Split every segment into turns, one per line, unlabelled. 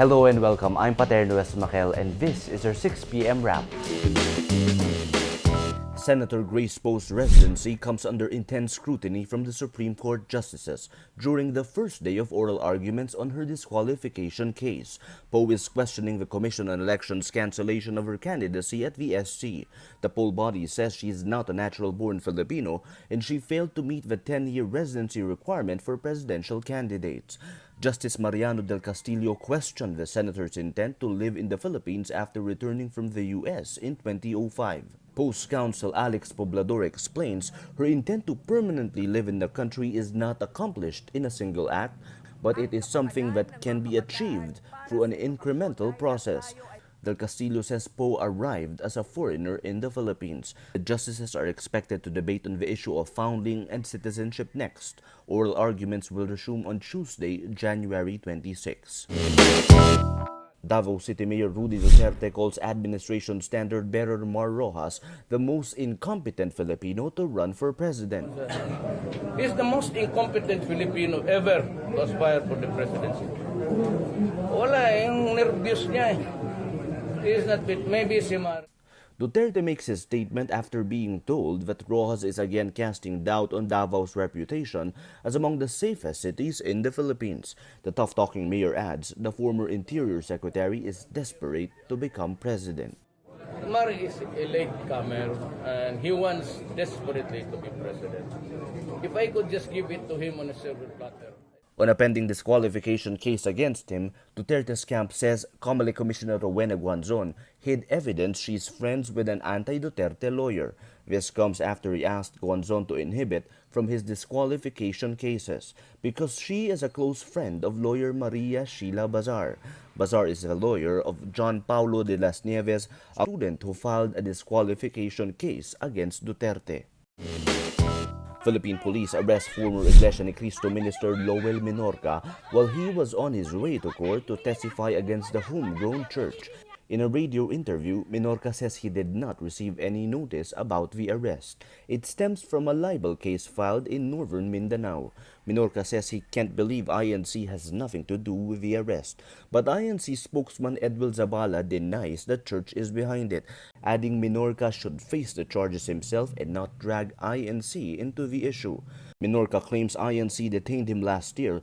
Hello and welcome. I'm Paterno Esmaquel and this is our 6 p.m. wrap. Senator Grace Poe's residency comes under intense scrutiny from the Supreme Court justices during the first day of oral arguments on her disqualification case. Poe is questioning the Commission on Elections' cancellation of her candidacy at the SC. The poll body says she is not a natural-born Filipino and she failed to meet the 10-year residency requirement for presidential candidates. Justice Mariano del Castillo questioned the senator's intent to live in the Philippines after returning from the U.S. in 2005. Poe's counsel Alex Poblador explains her intent to permanently live in the country is not accomplished in a single act, but it is something that can be achieved through an incremental process. Del Castillo says Poe arrived as a foreigner in the Philippines. The justices are expected to debate on the issue of founding and citizenship next. Oral arguments will resume on Tuesday, January 26. Davao City Mayor Rudy Duterte calls administration standard bearer Mar Roxas the most incompetent Filipino to run for president.
He's the most incompetent Filipino ever to aspire for the presidency. Wala, yung nervyos niya eh. He's not fit. Maybe si Mar.
Duterte makes his statement after being told that Roxas is again casting doubt on Davao's reputation as among the safest cities in the Philippines. The tough-talking mayor adds the former Interior Secretary is desperate to become president.
Mar is a latecomer and he wants desperately to be president. If I could just give it to him on a silver platter.
On a pending disqualification case against him, Duterte's camp says Comelec Commissioner Rowena Guanzon hid evidence she's friends with an anti-Duterte lawyer. This comes after he asked Guanzon to inhibit from his disqualification cases because she is a close friend of lawyer Maria Sheila Bazar. Bazar is the lawyer of John Paulo de las Nieves, a student who filed a disqualification case against Duterte. Philippine police arrest former Iglesia ni Cristo minister Lowell Menorca while he was on his way to court to testify against the homegrown church. In a radio interview, Menorca says he did not receive any notice about the arrest. It stems from a libel case filed in northern Mindanao. Menorca says he can't believe INC has nothing to do with the arrest. But INC spokesman Edwil Zabala denies the church is behind it, adding Menorca should face the charges himself and not drag INC into the issue. Menorca claims INC detained him last year.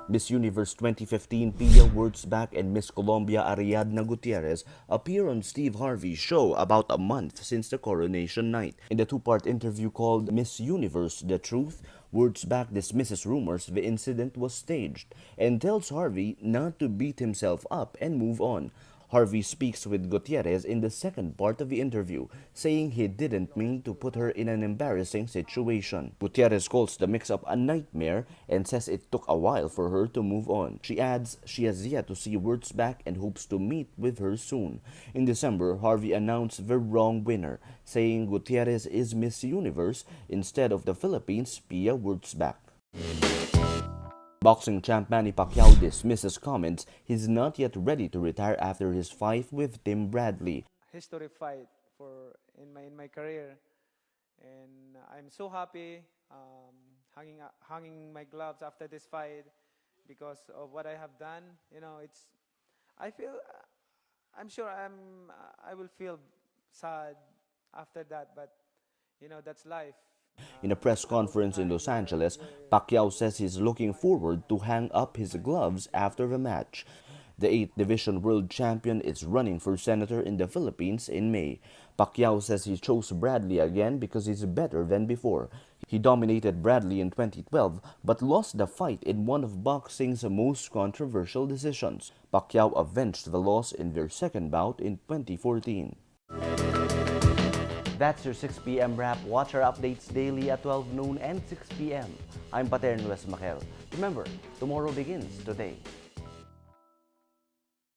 Miss Universe 2015 Pia Wurtzbach and Miss Colombia Ariadna Gutierrez appear on Steve Harvey's show about a month since the coronation night. In the two-part interview called Miss Universe The Truth, Wurtzbach dismisses rumors the incident was staged and tells Harvey not to beat himself up and move on. Harvey speaks with Gutierrez in the second part of the interview, saying he didn't mean to put her in an embarrassing situation. Gutierrez calls the mix-up a nightmare and says it took a while for her to move on. She adds she has yet to see Wurtzbach and hopes to meet with her soon. In December, Harvey announced the wrong winner, saying Gutierrez is Miss Universe instead of the Philippines' Pia Wurtzbach. Boxing champ Manny Pacquiao dismisses comments he's not yet ready to retire after his fight with Bradley.
Historic fight in my career, and I'm so happy hanging my gloves after this fight because of what I have done. You know, I'm sure I will feel sad after that, but you know, that's life.
In a press conference in Los Angeles, Pacquiao says he's looking forward to hang up his gloves after the match. The 8th Division World Champion is running for senator in the Philippines in May. Pacquiao says he chose Bradley again because he's better than before. He dominated Bradley in 2012 but lost the fight in one of boxing's most controversial decisions. Pacquiao avenged the loss in their second bout in 2014. That's your 6 p.m. wrap. Watch our updates daily at 12 noon and 6 p.m. I'm Paterno Esmaquel. Remember, tomorrow begins today.